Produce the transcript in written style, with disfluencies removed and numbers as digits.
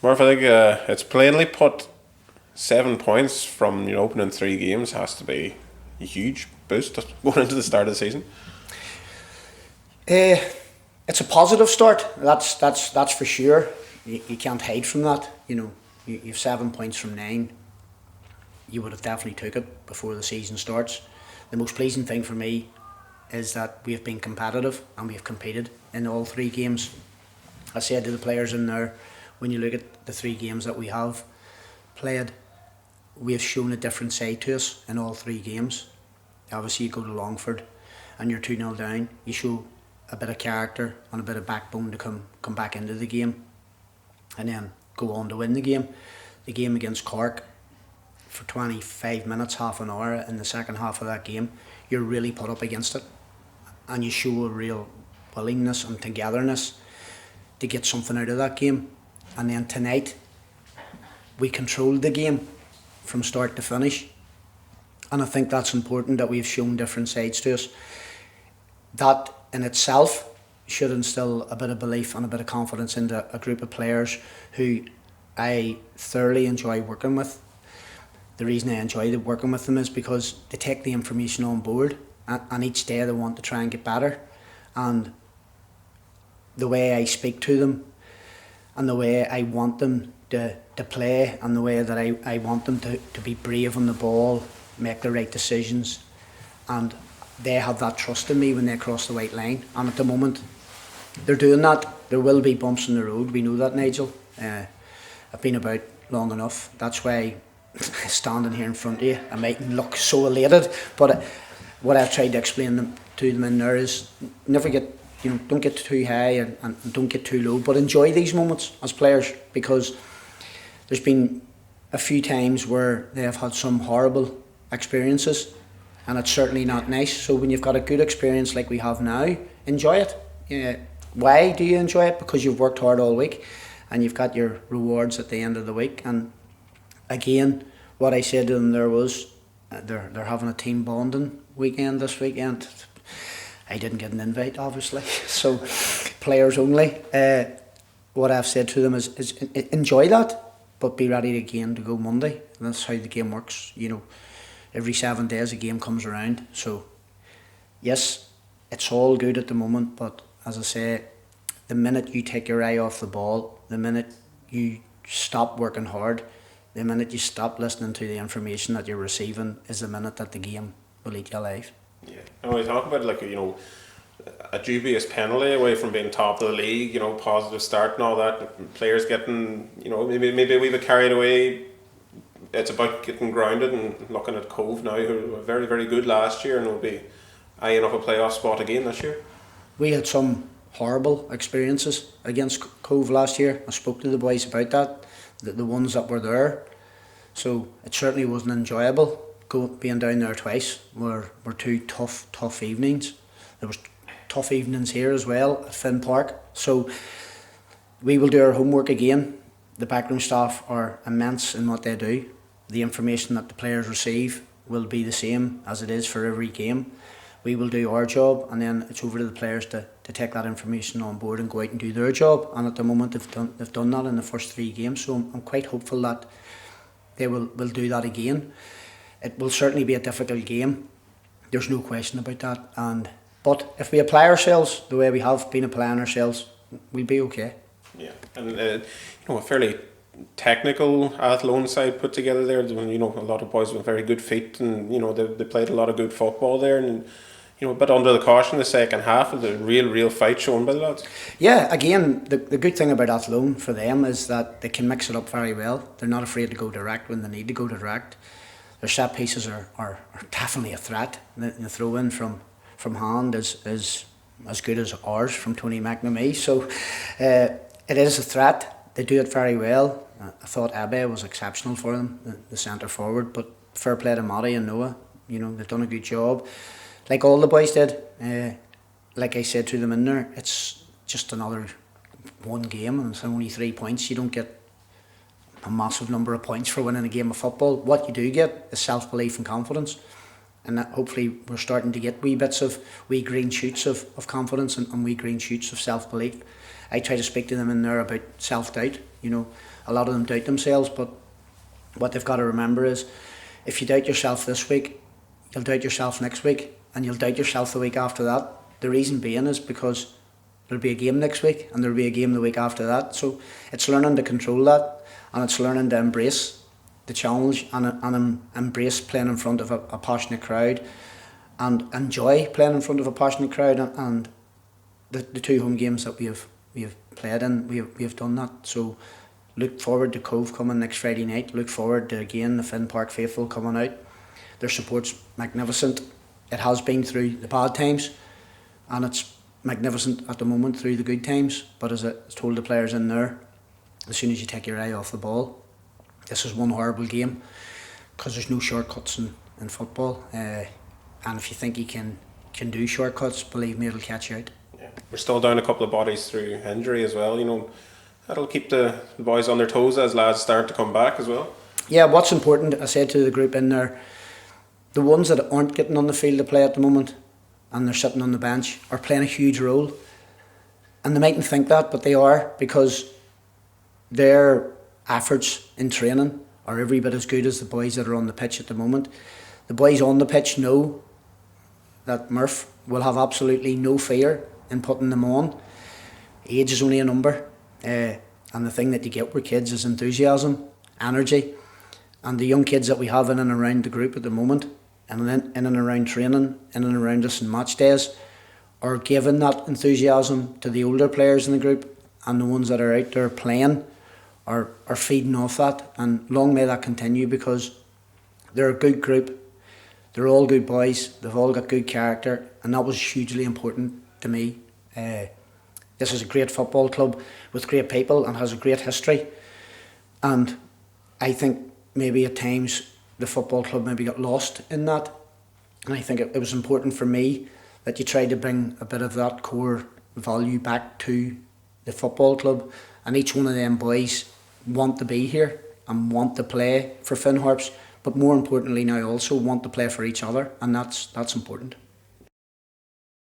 Murph, I think it's plainly put 7 points from opening 3 games has to be a huge boost going into the start of the season. It's a positive start. That's for sure. You can't hide from that. You've 7 points from 9. You would have definitely took it before the season starts. The most pleasing thing for me is that we have been competitive and we have competed in all 3 games. I said to the players in there, when you look at the 3 games that we have played, we have shown a different side to us in all 3 games. Obviously you go to Longford and you're 2-0 down, you show a bit of character and a bit of backbone to come back into the game and then go on to win the game. The game against Cork, for 25 minutes, half an hour in the second half of that game, you're really put up against it and you show a real willingness and togetherness to get something out of that game. And then tonight we controlled the game from start to finish, and I think that's important, that we've shown different sides to us. That in itself should instill a bit of belief and a bit of confidence into a group of players who I thoroughly enjoy working with. The reason I enjoy working with them is because they take the information on board, and each day they want to try and get better. And the way I speak to them and the way I want them to play and the way that I want them to be brave on the ball, make the right decisions, and they have that trust in me when they cross the white line. And at the moment they're doing that. There will be bumps in the road, we know that, Nigel. I've been about long enough. That's why standing here in front of you I mightn't look so elated, but what I've tried to explain to them in there is never get, don't get too high and don't get too low, but enjoy these moments as players, because there's been a few times where they have had some horrible experiences and it's certainly not nice. So when you've got a good experience like we have now, enjoy it. Why do you enjoy it? Because you've worked hard all week and you've got your rewards at the end of the week. And again, what I said to them there was they're having a team bonding weekend this weekend. I didn't get an invite, obviously, so players only. What I've said to them is enjoy that, but be ready again to go Monday. And that's how the game works. Every 7 days a game comes around. So yes, it's all good at the moment, but as I say, the minute you take your eye off the ball, the minute you stop working hard, the minute you stop listening to the information that you're receiving, is the minute that the game will eat you alive. Yeah, and we talk about a dubious penalty away from being top of the league, positive start and all that. Players getting, maybe a wee bit carried away. It's about getting grounded and looking at Cove now, who were very, very good last year and will be eyeing up a playoff spot again this year. We had some horrible experiences against Cove last year. I spoke to the boys about that, the ones that were there. So it certainly wasn't enjoyable. Being down there twice were 2 tough evenings. There was tough evenings here as well at Finn Park. So we will do our homework again. The backroom staff are immense in what they do. The information that the players receive will be the same as it is for every game. We will do our job, and then it's over to the players to take that information on board and go out and do their job. And at the moment they've done that in the first 3 games. So I'm quite hopeful that they will do that again. It will certainly be a difficult game. There's no question about that. But if we apply ourselves the way we have been applying ourselves, we'll be okay. Yeah, and a fairly technical Athlone side put together there. A lot of boys with very good feet, and they played a lot of good football there, and a bit under the caution the second half of the real fight shown by the lads. Yeah, again, the good thing about Athlone for them is that they can mix it up very well. They're not afraid to go direct when they need to go direct. Their set pieces are definitely a threat. The throw in from hand is as good as ours from Tony McNamee. So it is a threat. They do it very well. I thought Abbe was exceptional for them, the centre forward. But fair play to Matty and Noah. They've done a good job, like all the boys did. Like I said to them in there, it's just another one game, and it's only 3 points. You don't get a massive number of points for winning a game of football. What you do get is self-belief and confidence. and that hopefully we're starting to get wee green shoots of confidence and wee green shoots of self-belief. I try to speak to them in there about self-doubt. You know, a lot of them doubt themselves, but what they've got to remember is, if you doubt yourself this week, you'll doubt yourself next week, and you'll doubt yourself the week after that. The reason being is because there'll be a game next week, and there'll be a game the week after that. So it's learning to control that, and it's learning to embrace the challenge and embrace playing in front of a passionate crowd, and enjoy playing in front of a passionate crowd. And the 2 home games that we have played in, we have done that. So look forward to Cove coming next Friday night. Look forward to, again, the Finn Park faithful coming out. Their support's magnificent. It has been through the bad times, and it's magnificent at the moment through the good times. But as I told the players in there, as soon as you take your eye off the ball, this is one horrible game, because there's no shortcuts in football. And if you think you can do shortcuts, believe me, it'll catch you out. Yeah. We're still down a couple of bodies through injury as well. You know, that'll keep the boys on their toes as lads start to come back as well. Yeah, what's important, I said to the group in there, the ones that aren't getting on the field to play at the moment and they're sitting on the bench are playing a huge role. And they mightn't think that, but they are, because their efforts in training are every bit as good as the boys that are on the pitch at the moment. The boys on the pitch know that Murph will have absolutely no fear in putting them on. Age is only a number, and the thing that you get with kids is enthusiasm, energy, and the young kids that we have in and around the group at the moment, and in and around training, in and around us in match days, are giving that enthusiasm to the older players in the group, and the ones that are out there playing are feeding off that. And long may that continue, because they're a good group. They're all good boys. They've all got good character, and that was hugely important to me. This is a great football club with great people and has a great history. And I think maybe at times the football club maybe got lost in that. And I think it was important for me that you tried to bring a bit of that core value back to the football club. And each one of them boys want to be here and want to play for Finn Harps, but more importantly now also want to play for each other, and that's important.